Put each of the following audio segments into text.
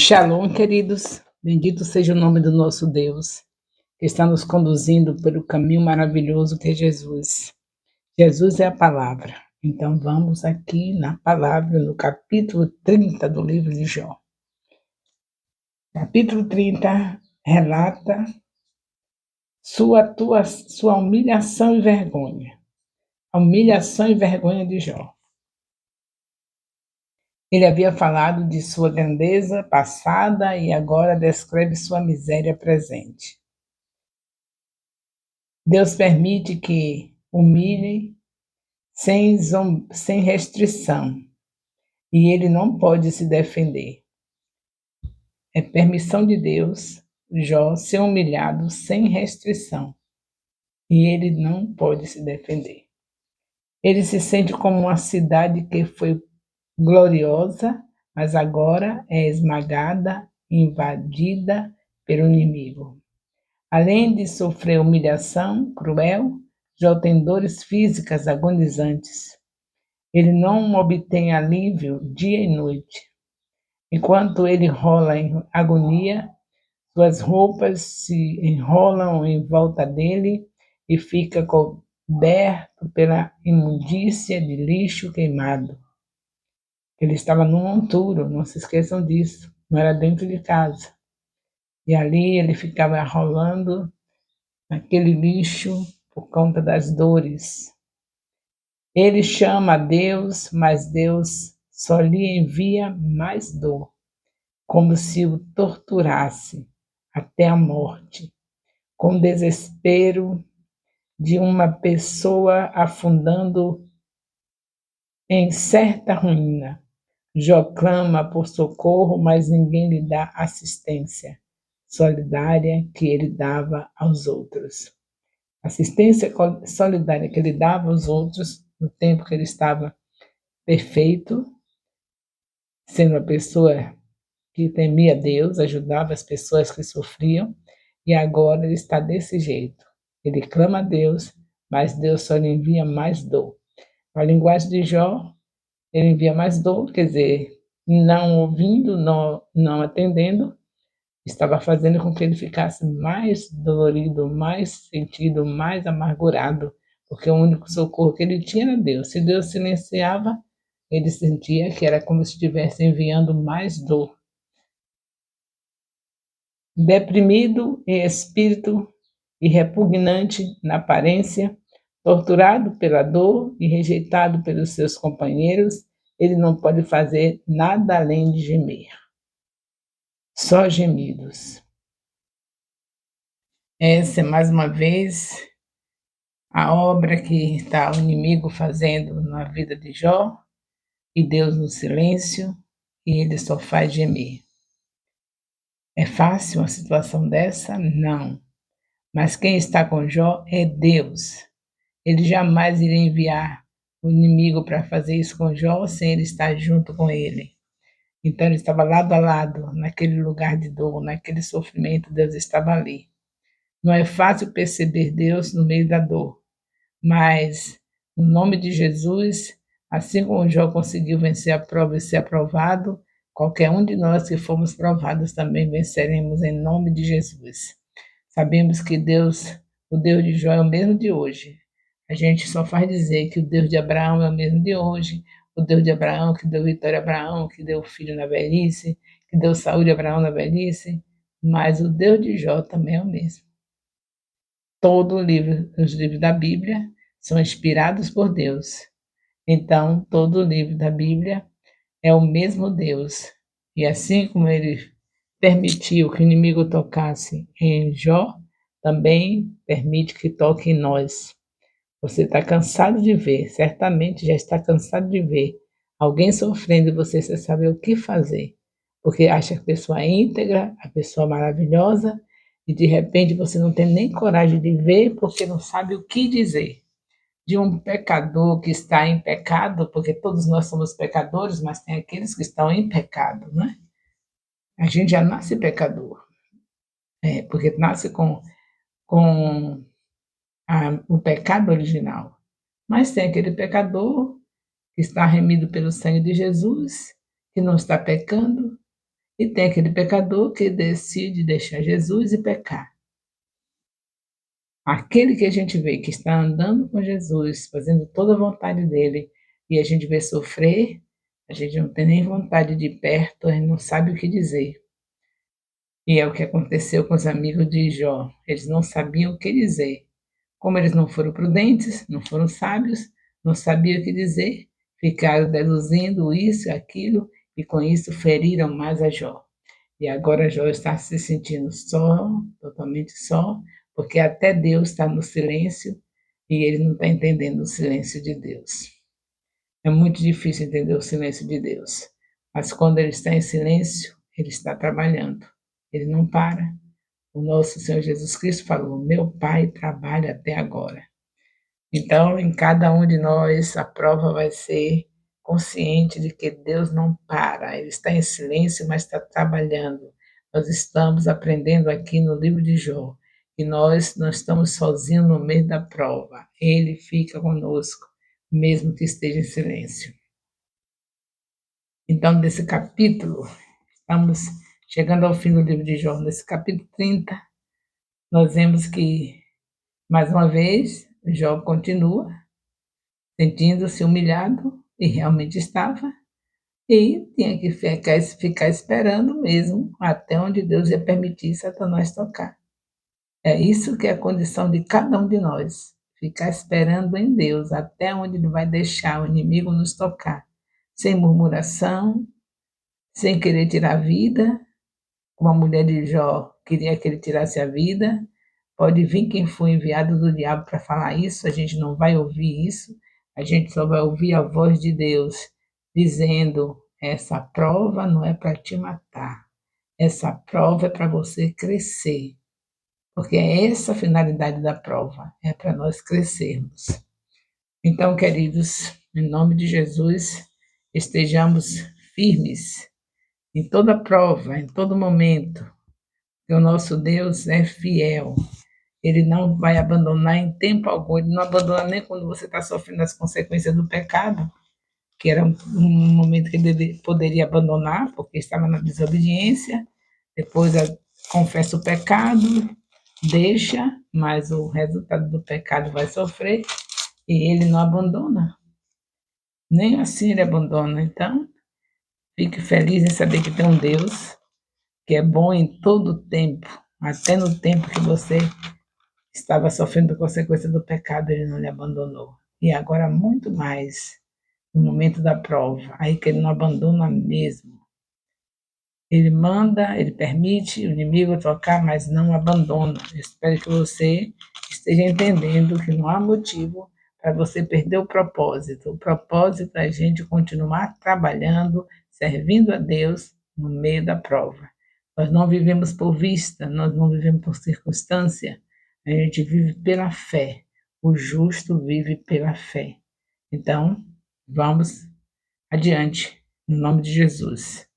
Shalom, queridos. Bendito seja o nome do nosso Deus, que está nos conduzindo pelo caminho maravilhoso que é Jesus. Jesus é a palavra. Então vamos aqui na palavra, no capítulo 30 do livro de Jó. Capítulo 30 relata sua humilhação e vergonha. A humilhação e vergonha de Jó. Ele havia falado de sua grandeza passada e agora descreve sua miséria presente. Deus permite que humilhe sem restrição, e ele não pode se defender. É permissão de Deus, Jó, ser humilhado sem restrição, e ele não pode se defender. Ele se sente como uma cidade que foi gloriosa, mas agora é esmagada, invadida pelo inimigo. Além de sofrer humilhação cruel, Jó tem dores físicas agonizantes. Ele não obtém alívio dia e noite. Enquanto ele rola em agonia, suas roupas se enrolam em volta dele e fica coberto pela imundícia de lixo queimado. Ele estava num monturo, não se esqueçam disso, não era dentro de casa. E ali ele ficava rolando naquele lixo por conta das dores. Ele chama a Deus, mas Deus só lhe envia mais dor, como se o torturasse até a morte, com o desespero de uma pessoa afundando em certa ruína. Jó clama por socorro, mas ninguém lhe dá assistência solidária que ele dava aos outros. Assistência solidária que ele dava aos outros no tempo que ele estava perfeito, sendo uma pessoa que temia Deus, ajudava as pessoas que sofriam, e agora ele está desse jeito. Ele clama a Deus, mas Deus só lhe envia mais dor. A linguagem de Jó, ele envia mais dor, quer dizer, não ouvindo, não atendendo, estava fazendo com que ele ficasse mais dolorido, mais sentido, mais amargurado, porque o único socorro que ele tinha era Deus. Se Deus silenciava, ele sentia que era como se estivesse enviando mais dor. Deprimido em espírito e repugnante na aparência, torturado pela dor e rejeitado pelos seus companheiros, ele não pode fazer nada além de gemer. Só gemidos. Essa é mais uma vez a obra que está o inimigo fazendo na vida de Jó, e Deus no silêncio, e ele só faz gemer. É fácil uma situação dessa? Não. Mas quem está com Jó é Deus. Ele jamais iria enviar o inimigo para fazer isso com Jó sem ele estar junto com ele. Então ele estava lado a lado, naquele lugar de dor, naquele sofrimento, Deus estava ali. Não é fácil perceber Deus no meio da dor, mas no nome de Jesus, assim como Jó conseguiu vencer a prova e ser aprovado, qualquer um de nós que fomos provados também venceremos em nome de Jesus. Sabemos que Deus, o Deus de Jó é o mesmo de hoje. A gente só faz dizer que o Deus de Abraão é o mesmo de hoje, o Deus de Abraão que deu vitória a Abraão, que deu filho na velhice, que deu saúde a Abraão na velhice, mas o Deus de Jó também é o mesmo. Os livros da Bíblia são inspirados por Deus. Então, todo o livro da Bíblia é o mesmo Deus. E assim como ele permitiu que o inimigo tocasse em Jó, também permite que toque em nós. Você está cansado de ver, certamente já está cansado de ver alguém sofrendo e você sem saber o que fazer, porque acha que a pessoa é íntegra, a pessoa maravilhosa, e de repente você não tem nem coragem de ver porque não sabe o que dizer. De um pecador que está em pecado, porque todos nós somos pecadores, mas tem aqueles que estão em pecado, né? A gente já nasce pecador, porque nasce com o pecado original. Mas tem aquele pecador que está remido pelo sangue de Jesus, que não está pecando, E tem aquele pecador que decide deixar Jesus e pecar. Aquele que a gente vê que está andando com Jesus, fazendo toda a vontade dele, e a gente vê sofrer, a gente não tem nem vontade de ir perto, a gente não sabe o que dizer. E é o que aconteceu com os amigos de Jó. Eles não sabiam o que dizer. Como eles não foram prudentes, não foram sábios, não sabiam o que dizer, ficaram deduzindo isso e aquilo, e com isso feriram mais a Jó. E agora Jó está se sentindo só, totalmente só, porque até Deus está no silêncio e ele não está entendendo o silêncio de Deus. É muito difícil entender o silêncio de Deus, mas quando ele está em silêncio, ele está trabalhando, ele não para. O nosso Senhor Jesus Cristo falou: Meu Pai trabalha até agora. Então, em cada um de nós, a prova vai ser consciente de que Deus não para, Ele está em silêncio, mas está trabalhando. Nós estamos aprendendo aqui no livro de Jó, que nós não estamos sozinhos no meio da prova, Ele fica conosco, mesmo que esteja em silêncio. Então, nesse capítulo, estamos chegando ao fim do livro de Jó, nesse capítulo 30, nós vemos que, mais uma vez, Jó continua sentindo-se humilhado, e realmente estava, e tinha que ficar esperando mesmo até onde Deus ia permitir Satanás tocar. É isso que é a condição de cada um de nós, ficar esperando em Deus até onde Ele vai deixar o inimigo nos tocar, sem murmuração, sem querer tirar a vida, como a mulher de Jó queria que ele tirasse a vida. Pode vir quem for enviado do diabo para falar isso, a gente não vai ouvir isso, a gente só vai ouvir a voz de Deus dizendo: essa prova não é para te matar, essa prova é para você crescer, porque é essa a finalidade da prova, é para nós crescermos. Então, queridos, em nome de Jesus, estejamos firmes em toda prova, em todo momento, que o nosso Deus é fiel. Ele não vai abandonar em tempo algum, ele não abandona nem quando você está sofrendo as consequências do pecado, que era um momento que ele poderia abandonar, porque estava na desobediência, depois confessa o pecado, deixa, mas o resultado do pecado vai sofrer, e ele não abandona. Nem assim ele abandona. Então, fique feliz em saber que tem um Deus que é bom em todo o tempo, até no tempo que você estava sofrendo consequência do pecado, ele não lhe abandonou. E agora muito mais no momento da prova, aí que ele não abandona mesmo. Ele manda, ele permite o inimigo tocar, mas não abandona. Eu espero que você esteja entendendo que não há motivo para você perder o propósito. O propósito é a gente continuar trabalhando, servindo a Deus no meio da prova. Nós não vivemos por vista, nós não vivemos por circunstância, a gente vive pela fé. O justo vive pela fé. Então, vamos adiante, no nome de Jesus.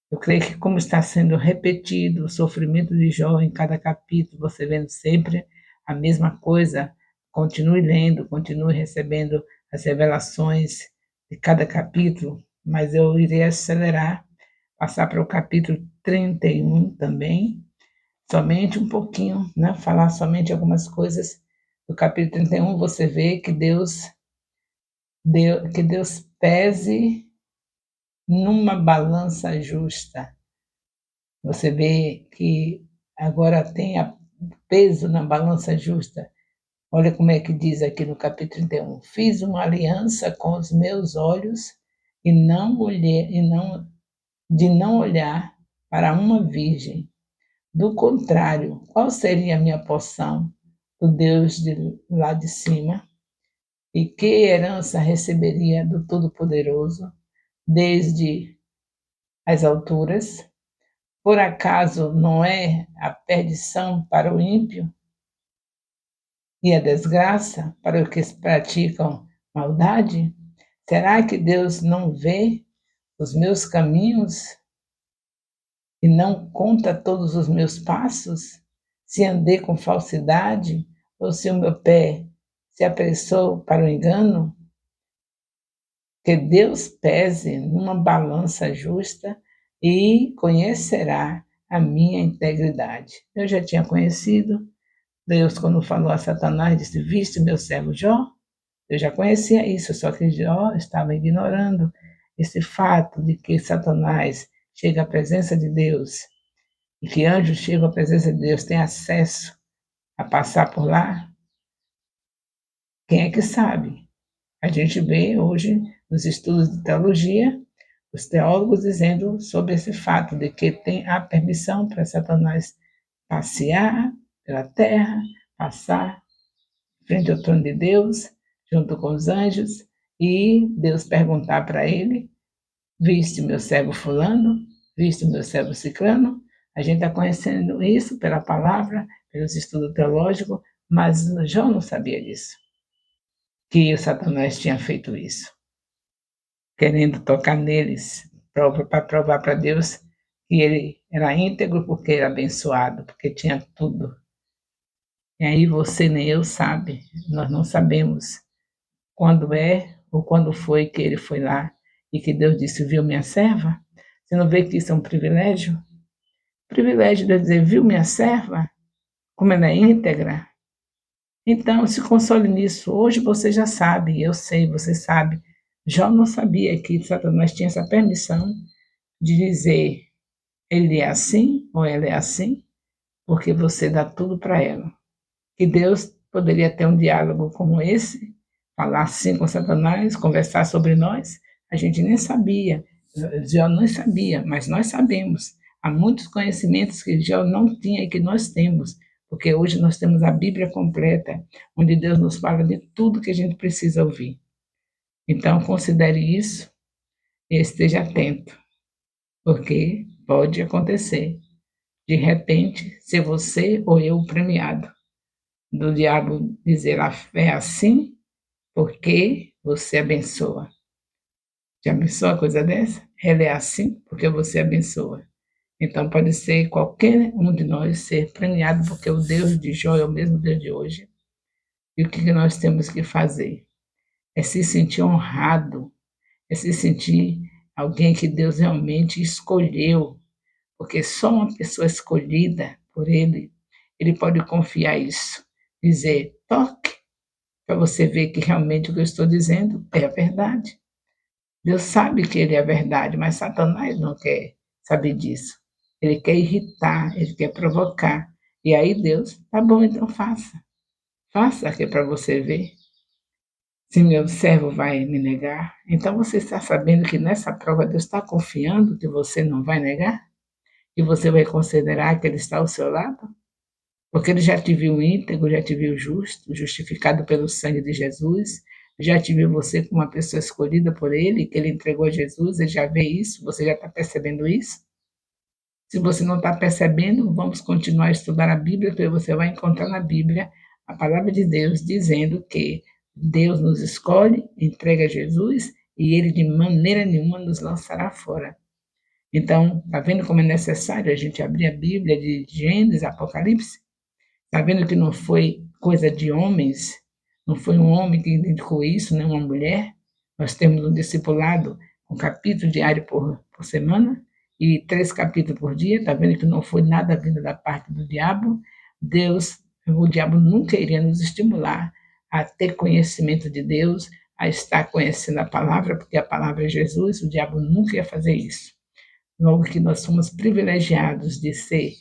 Eu creio que, como está sendo repetido o sofrimento de Jó em cada capítulo, você vendo sempre a mesma coisa, continue lendo, continue recebendo as revelações de cada capítulo, mas eu irei acelerar, passar para o capítulo 31 também, somente um pouquinho, né? Falar somente algumas coisas do capítulo 31, você vê que Deus pese numa balança justa. Você vê que agora tem peso na balança justa. Olha como é que diz aqui no capítulo 31. Fiz uma aliança com os meus olhos e não olhei, de não olhar para uma virgem. Do contrário, qual seria a minha porção do Deus de lá de cima? E que herança receberia do Todo-Poderoso desde as alturas? Por acaso não é a perdição para o ímpio e a desgraça para os que praticam maldade? Será que Deus não vê os meus caminhos e não conta todos os meus passos? Se andei com falsidade ou se o meu pé se apressou para o engano? Que Deus pese numa balança justa e conhecerá a minha integridade. Eu já tinha conhecido, Deus, quando falou a Satanás, disse: Viste meu servo Jó? Eu já conhecia isso, só que Jó estava ignorando esse fato de que Satanás chega à presença de Deus e que anjos chegam à presença de Deus, têm acesso a passar por lá. Quem é que sabe? A gente vê hoje nos estudos de teologia os teólogos dizendo sobre esse fato de que tem a permissão para Satanás passear pela terra, passar frente ao trono de Deus, junto com os anjos, e Deus perguntar para ele: Viste meu servo fulano? Viste meu servo ciclano? A gente está conhecendo isso pela palavra, pelos estudos teológicos, mas Jó não sabia disso, que o Satanás tinha feito isso, querendo tocar neles, para provar para Deus que ele era íntegro porque era abençoado, porque tinha tudo. E aí você nem eu sabe, nós não sabemos quando é ou quando foi que ele foi lá e que Deus disse: Viu minha serva? Você não vê que isso é um privilégio? Privilégio de dizer: Viu minha serva? Como ela é íntegra? Então, se console nisso. Hoje você já sabe, eu sei, você sabe. Jó não sabia que Satanás tinha essa permissão de dizer: ele é assim ou ela é assim, porque você dá tudo para ela. Que Deus poderia ter um diálogo como esse, falar assim com Satanás, conversar sobre nós, a gente nem sabia, Jó não sabia, mas nós sabemos. Há muitos conhecimentos que Jó não tinha e que nós temos, porque hoje nós temos a Bíblia completa, onde Deus nos fala de tudo que a gente precisa ouvir. Então, considere isso e esteja atento, porque pode acontecer. De repente, ser você ou eu o premiado, do diabo dizer: a fé é assim porque você abençoa. Já abençoa coisa dessa? Ela é assim porque você abençoa. Então pode ser qualquer um de nós ser premiado, porque o Deus de Jó é o mesmo Deus de hoje. E o que nós temos que fazer? É se sentir honrado, é se sentir alguém que Deus realmente escolheu, porque só uma pessoa escolhida por ele pode confiar isso, dizer: toque, para você ver que realmente o que eu estou dizendo é a verdade. Deus sabe que ele é a verdade, mas Satanás não quer saber disso. Ele quer irritar, ele quer provocar. E aí Deus: tá bom, então faça. Faça que é para você ver se meu servo vai me negar. Então você está sabendo que nessa prova Deus está confiando que você não vai negar? E você vai considerar que ele está ao seu lado? Porque ele já te viu íntegro, já te viu justo, justificado pelo sangue de Jesus, já te viu você como uma pessoa escolhida por ele, que ele entregou a Jesus, ele já vê isso, você já está percebendo isso? Se você não está percebendo, vamos continuar a estudar a Bíblia, porque você vai encontrar na Bíblia a palavra de Deus dizendo que Deus nos escolhe, entrega a Jesus e ele de maneira nenhuma nos lançará fora. Então, está vendo como é necessário a gente abrir a Bíblia de Gênesis, Apocalipse? Está vendo que não foi coisa de homens, não foi um homem que indicou isso, nem uma mulher. Nós temos um discipulado, um capítulo diário por semana e 3 capítulos por dia. Está vendo que não foi nada vindo da parte do diabo. O diabo nunca iria nos estimular a ter conhecimento de Deus, a estar conhecendo a palavra, porque a palavra é Jesus. O diabo nunca ia fazer isso. Logo que nós somos privilegiados de ser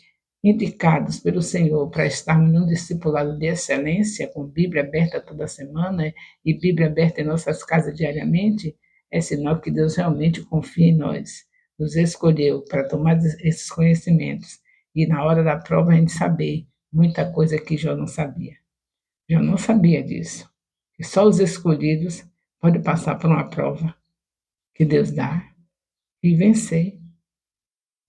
indicados pelo Senhor para estarmos num discipulado de excelência, com Bíblia aberta toda semana e Bíblia aberta em nossas casas diariamente, é sinal que Deus realmente confia em nós, nos escolheu para tomar esses conhecimentos e na hora da prova a gente saber muita coisa que Jó não sabia. Jó não sabia disso, que só os escolhidos podem passar por uma prova que Deus dá e vencer.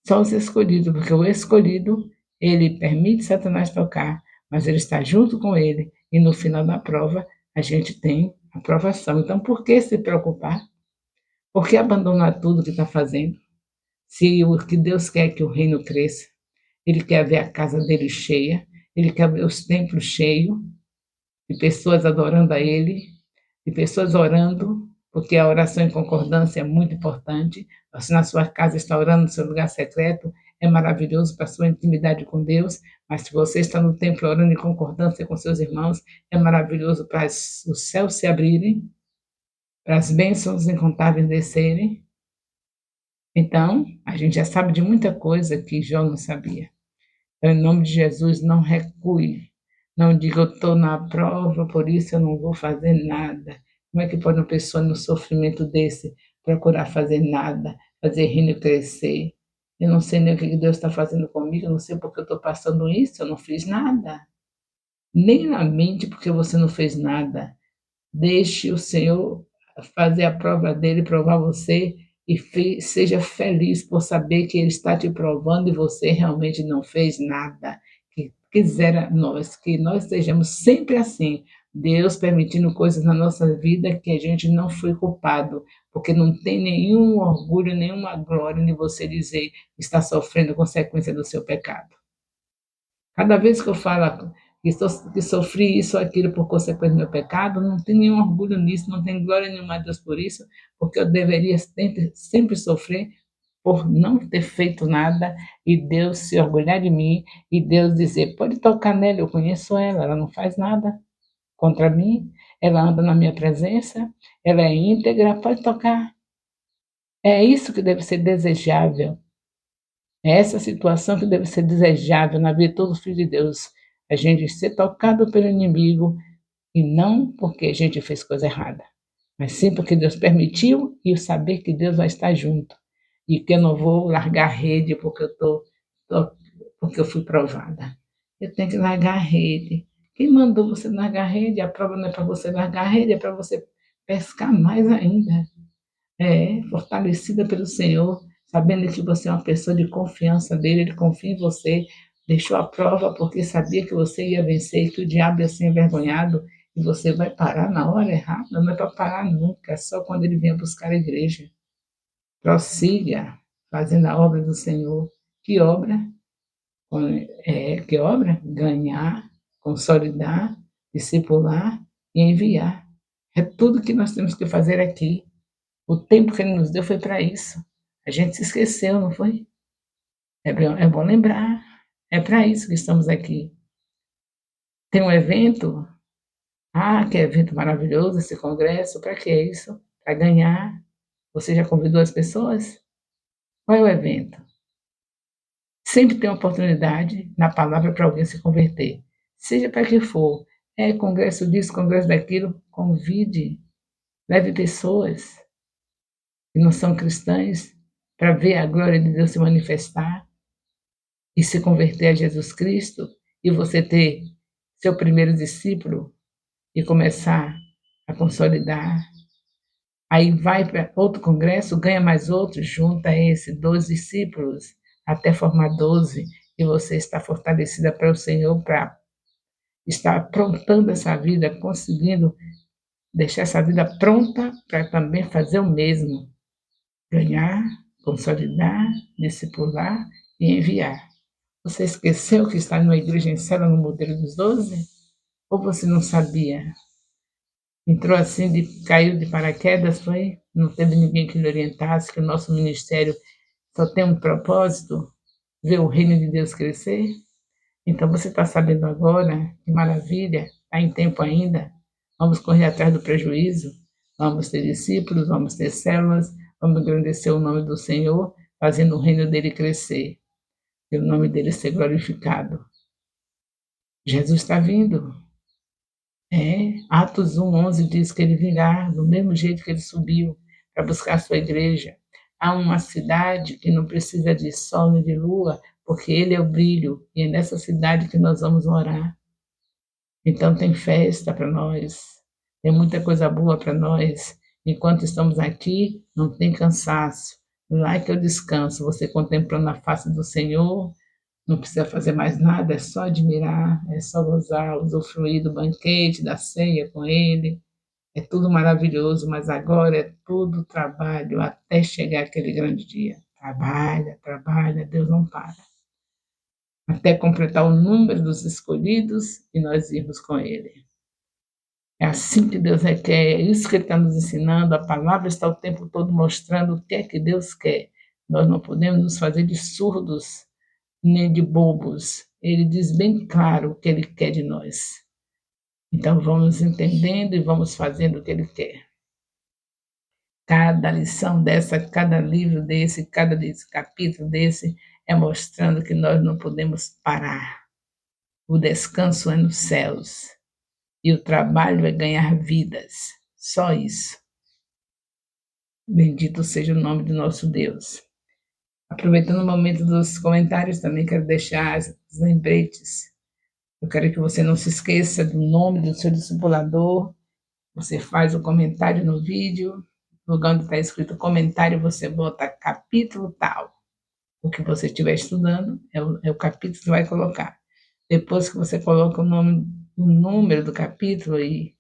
Só os escolhidos, porque o escolhido, ele permite Satanás tocar, mas ele está junto com ele, e no final da prova, a gente tem aprovação. Então, por que se preocupar? Por que abandonar tudo que está fazendo? Se o que Deus quer é que o reino cresça, ele quer ver a casa dele cheia, ele quer ver os templos cheios, de pessoas adorando a ele, de pessoas orando, porque a oração em concordância é muito importante. Você na sua casa está orando no seu lugar secreto, é maravilhoso para a sua intimidade com Deus, mas se você está no templo orando em concordância com seus irmãos, é maravilhoso para os céus se abrirem, para as bênçãos incontáveis descerem. Então, a gente já sabe de muita coisa que Jó não sabia. Então, em nome de Jesus, não recue. Não diga, eu estou na prova, por isso eu não vou fazer nada. Como é que pode uma pessoa no sofrimento desse procurar fazer nada, fazer reino crescer? Eu não sei nem o que Deus está fazendo comigo, eu não sei porque eu estou passando isso, eu não fiz nada. Nem lamente porque você não fez nada. Deixe o Senhor fazer a prova dele, provar você e seja feliz por saber que ele está te provando e você realmente não fez nada. Que quisera nós, que nós estejamos sempre assim, Deus permitindo coisas na nossa vida que a gente não foi culpado, porque não tem nenhum orgulho, nenhuma glória em você dizer que está sofrendo consequência do seu pecado. Cada vez que eu falo que sofri isso ou aquilo por consequência do meu pecado, não tenho nenhum orgulho nisso, não tenho glória nenhuma a Deus por isso, porque eu deveria sempre sofrer por não ter feito nada e Deus se orgulhar de mim e Deus dizer: pode tocar nela, eu conheço ela, ela não faz nada contra mim, ela anda na minha presença, ela é íntegra, pode tocar. É isso que deve ser desejável. É essa situação que deve ser desejável na vida de todo filho de Deus. A gente ser tocado pelo inimigo e não porque a gente fez coisa errada, mas sim porque Deus permitiu e o saber que Deus vai estar junto. E que eu não vou largar a rede porque porque eu fui provada. Eu tenho que largar a rede. Quem mandou você largar a rede? A prova não é para você largar a rede, é para você pescar mais ainda. É, fortalecida pelo Senhor, sabendo que você é uma pessoa de confiança dele, ele confia em você, deixou a prova porque sabia que você ia vencer, que o diabo ia ser envergonhado e você vai parar na hora errada, não é para parar nunca, é só quando ele vier buscar a igreja. Prossiga fazendo a obra do Senhor. Que obra? Que obra? Ganhar, consolidar, discipular e enviar. É tudo que nós temos que fazer aqui. O tempo que ele nos deu foi para isso. A gente se esqueceu, não foi? É bom lembrar. É para isso que estamos aqui. Tem um evento. Ah, que evento maravilhoso esse congresso. Para que isso? Para ganhar. Você já convidou as pessoas? Qual é o evento? Sempre tem oportunidade na palavra para alguém se converter. Seja para que for. É congresso disso, congresso daquilo. Convide. Leve pessoas que não são cristãs para ver a glória de Deus se manifestar e se converter a Jesus Cristo e você ter seu primeiro discípulo e começar a consolidar. Aí vai para outro congresso, ganha mais outro, junta esse, 12 discípulos, até formar 12, e você está fortalecida para o Senhor, para estar aprontando essa vida, conseguindo deixar essa vida pronta para também fazer o mesmo. Ganhar, consolidar, discipular e enviar. Você esqueceu que está numa igreja em célula no modelo dos 12? Ou você não sabia? Entrou assim, caiu de paraquedas, foi? Não teve ninguém que lhe orientasse que o nosso ministério só tem um propósito, ver o reino de Deus crescer? Então você está sabendo agora, que maravilha, está em tempo ainda. Vamos correr atrás do prejuízo, vamos ter discípulos, vamos ter células, vamos engrandecer o nome do Senhor, fazendo o reino dele crescer e o nome dele ser glorificado. Jesus está vindo. Atos 1:11 diz que ele virá do mesmo jeito que ele subiu para buscar a sua igreja. Há uma cidade que não precisa de sol nem de lua, porque ele é o brilho, e é nessa cidade que nós vamos morar. Então tem festa para nós, tem muita coisa boa para nós. Enquanto estamos aqui, não tem cansaço. Lá é que eu descanso, você contemplando a face do Senhor, não precisa fazer mais nada, é só admirar, é só gozar, usufruir do banquete, da ceia com Ele. É tudo maravilhoso, mas agora é tudo trabalho até chegar aquele grande dia. Trabalha, trabalha, Deus não para. Até completar o número dos escolhidos e nós irmos com Ele. É assim que Deus requer, é isso que Ele está nos ensinando. A palavra está o tempo todo mostrando o que é que Deus quer. Nós não podemos nos fazer de surdos nem de bobos. Ele diz bem claro o que Ele quer de nós. Então vamos entendendo e vamos fazendo o que Ele quer. Cada lição dessa, cada livro desse, cada capítulo desse é mostrando que nós não podemos parar. O descanso é nos céus e o trabalho é ganhar vidas. Só isso. Bendito seja o nome do nosso Deus. Aproveitando o momento dos comentários, também quero deixar os lembretes. Eu quero que você não se esqueça do nome do seu discipulador. Você faz o comentário no vídeo. No lugar onde está escrito comentário, você bota capítulo tal. O que você estiver estudando é o capítulo que você vai colocar. Depois que você coloca o número do capítulo e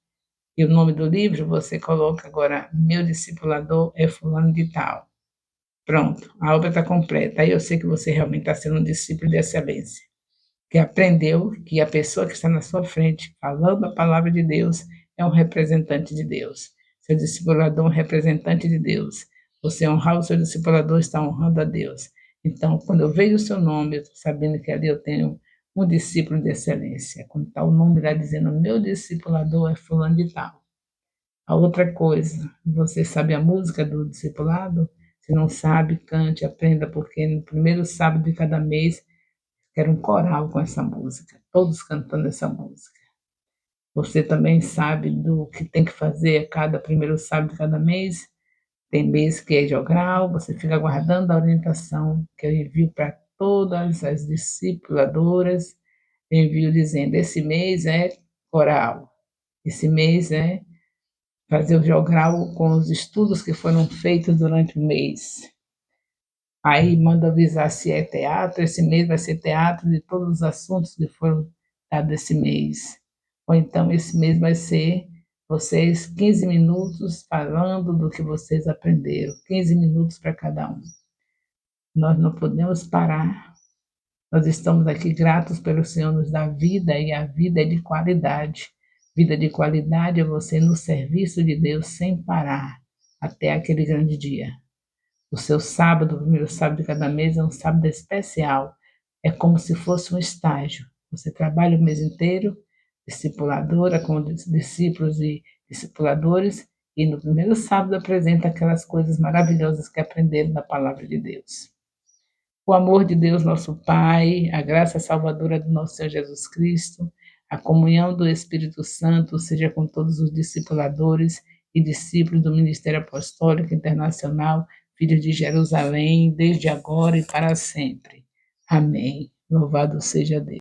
o nome do livro, você coloca agora, meu discipulador é fulano de tal. Pronto, a obra está completa. Aí eu sei que você realmente está sendo um discípulo de excelência, que aprendeu que a pessoa que está na sua frente, falando a palavra de Deus, é um representante de Deus. Seu discipulador é um representante de Deus. Você honrar o seu discipulador está honrando a Deus. Então, quando eu vejo o seu nome, eu estou sabendo que ali eu tenho um discípulo de excelência. Quando está o nome lá dizendo, meu discipulador é fulano de tal. A outra coisa, você sabe a música do discipulado? Se não sabe, cante, aprenda, porque no primeiro sábado de cada mês quero um coral com essa música, todos cantando essa música. Você também sabe do que tem que fazer a cada primeiro sábado de cada mês? Tem mês que é jogral, você fica aguardando a orientação que eu envio para todas as discipuladoras. Eu envio dizendo, esse mês é coral, esse mês é fazer o jogral com os estudos que foram feitos durante o mês. Aí manda avisar se é teatro, esse mês vai ser teatro de todos os assuntos que foram dados esse mês. Ou então esse mês vai ser vocês 15 minutos falando do que vocês aprenderam, 15 minutos para cada um. Nós não podemos parar. Nós estamos aqui gratos pelo Senhor nos dar vida e a vida é de qualidade. Vida de qualidade é você no serviço de Deus sem parar até aquele grande dia. O seu sábado, o primeiro sábado de cada mês, é um sábado especial. É como se fosse um estágio. Você trabalha o mês inteiro, discipuladora, com discípulos e discipuladores, e no primeiro sábado apresenta aquelas coisas maravilhosas que aprenderam da palavra de Deus. O amor de Deus, nosso Pai, a graça salvadora do nosso Senhor Jesus Cristo, a comunhão do Espírito Santo seja com todos os discipuladores e discípulos do Ministério Apostólico Internacional, Filhos de Jerusalém, desde agora e para sempre. Amém. Louvado seja Deus.